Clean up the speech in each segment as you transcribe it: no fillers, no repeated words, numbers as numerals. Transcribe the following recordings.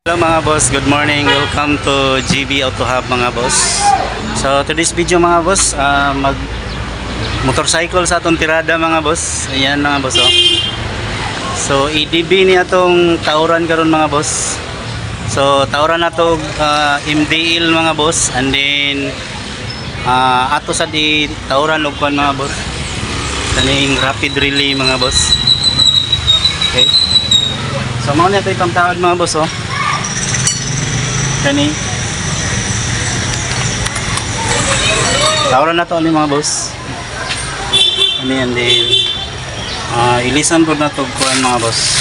Hello mga boss, good morning. Welcome to GB Auto Hub mga boss. So today's video mga boss, mag motorcycle sa atong tirada mga boss. Ayan mga boss oh. So EDB niya tong tauran karon mga boss. So tauran na to MDL mga boss, and then ato sa di tauran og kuan mga boss. Kaning rapid relay mga boss. Okay. So mao na to itong tawad mga boss oh. Kani tawran na to ani mga boss. Ani and then ilisan po na to kuan mga boss.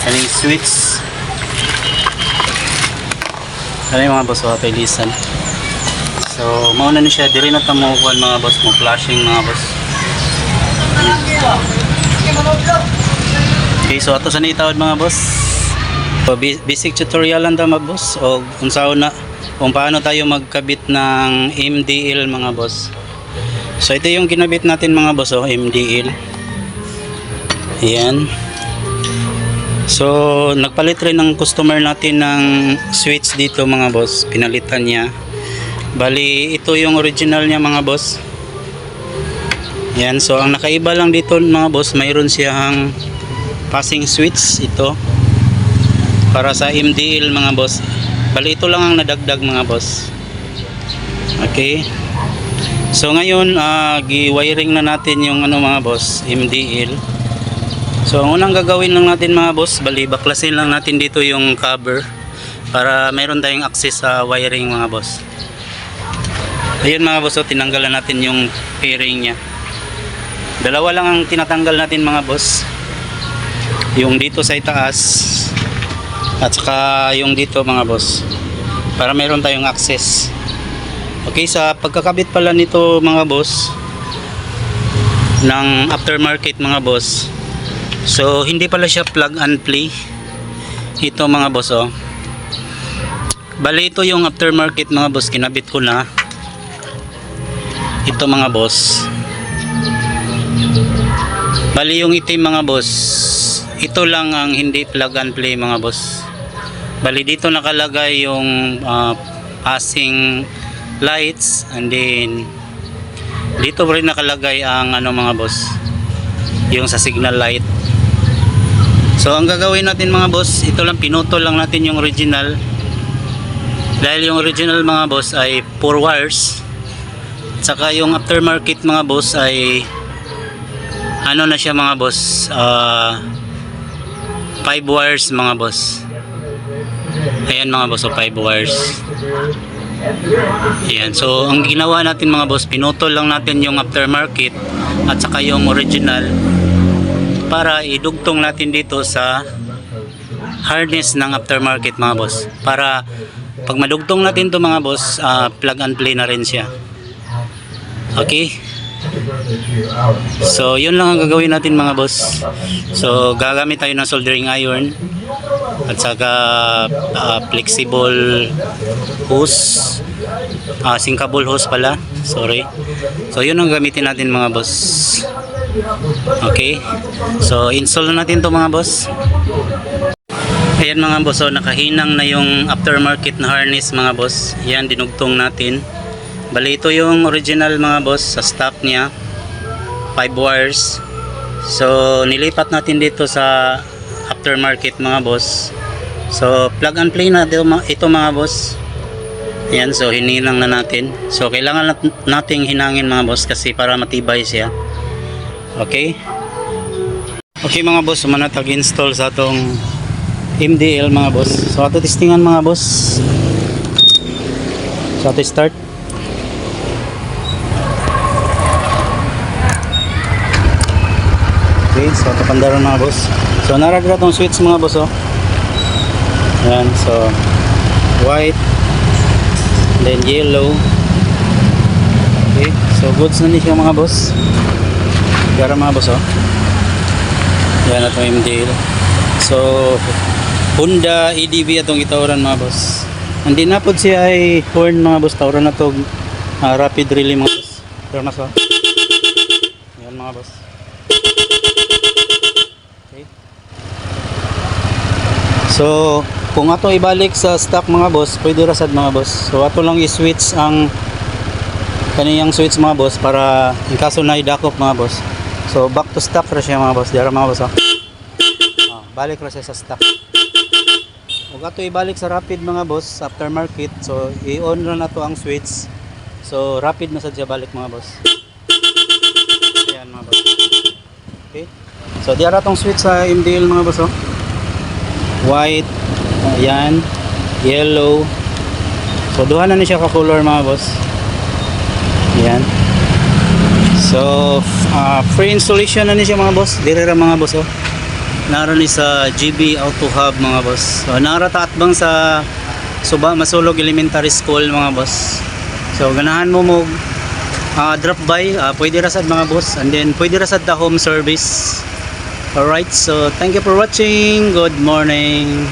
Kani switch. Kani mga boss wa ilisan. So mao na ni siya diri na ta mo kuan mga boss, mo flashing mga boss. Okay, so ato sa ni tawad mga boss. So, basic tutorial lang mga boss o kung paano tayo magkabit ng MDL mga boss. So ito yung kinabit natin mga boss MDL. Ayan. So nagpalit rin ng customer natin ng switch dito mga boss. Pinalitan niya. Bali ito yung original niya mga boss. Ayan. So ang nakaiba lang dito mga boss, mayroon siyang passing switch ito para sa MDL mga boss. Bali ito lang ang nadagdag mga boss. Okay. So ngayon gi-wiring na natin yung mga boss, MDL. So ang unang gagawin lang natin mga boss, bali baklasin lang natin dito yung cover para mayroon tayong access sa wiring mga boss. Ayun mga boss, tinanggalan natin yung fairing nya. Dalawa lang ang tinatanggal natin mga boss. Yung dito sa itaas at saka yung dito mga boss, para meron tayong access. Okay, sa pagkakabit pala nito mga boss ng aftermarket mga boss, so hindi pala siya plug and play ito mga boss oh. Bali ito yung aftermarket mga boss, kinabit ko na ito mga boss. Bali yung itim mga boss, ito lang ang hindi plug and play mga boss. Bali dito nakalagay yung passing lights, and then dito rin nakalagay ang mga boss, yung sa signal light. So ang gagawin natin mga boss, ito lang, pinutol lang natin yung original, dahil yung original mga boss ay 4 wires, saka yung aftermarket mga boss ay na siya mga boss, 5 wires mga boss. Ayan mga boss, 5 wires. Ayan, so ang ginawa natin mga boss, pinutol lang natin yung aftermarket at saka yung original para idugtong natin dito sa harness ng aftermarket mga boss, para pag madugtong natin to mga boss, plug and play na rin siya. Okay. So yun lang ang gagawin natin mga boss. So gagamit tayo ng soldering iron at saka flexible hose, sinkable hose pala, sorry. So yun ang gamitin natin mga boss. Okay, so install na natin to mga boss. Ayan mga boss, so nakahinang na yung aftermarket na harness mga boss. Yan, dinugtong natin. Bali ito yung original mga boss, sa stock niya 5 wires. So nilipat natin dito sa aftermarket mga boss. So plug and play na ito mga boss. Ayan, so hininang na natin. So kailangan nating hinangin mga boss kasi para matibay siya. Okay. Okay mga boss, manatag install sa atong MDL mga boss. So ato testingan mga boss. So ato start. Okay, so kapandaran mga boss. So naragra tong switch mga boss oh. Ayan, so white, then yellow. Okay, so goods na ni siya mga boss. Gara mga boss oh. Yan na itong MDL. So Honda EDB atong itawran mga boss. Hindi na po siya ay horn mga boss. Tawran na itong rapid relay mga boss. Pero na so. Yan mga boss. Okay. So kung ato ibalik sa stock mga boss, pwede rasad mga boss. So ato lang i-switch ang kaniyang switch mga boss para in kaso na idakop mga boss. So back to stock ra siya mga boss. Dira mga boss. Balik ra siya sa stock. Kung ato ibalik sa rapid mga boss aftermarket, so i-on ra na to ang switch. So rapid na sad siya balik mga boss. Ayan mga boss. Okay. So dira tong switch sa MDL mga boss oh. White, ayan, yellow. So duha na ni siya ka color mga boss. Ayan. So free installation na ni siya mga boss. Dire ra mga boss oh. Nara ni sa GB Auto Hub mga boss. So nara ta atbang sa Suba Masulog Elementary School mga boss. So ganahan mo drop by, pwede rasad mga boss, and then pwede rasad ta home service. Alright, so thank you for watching. Good morning.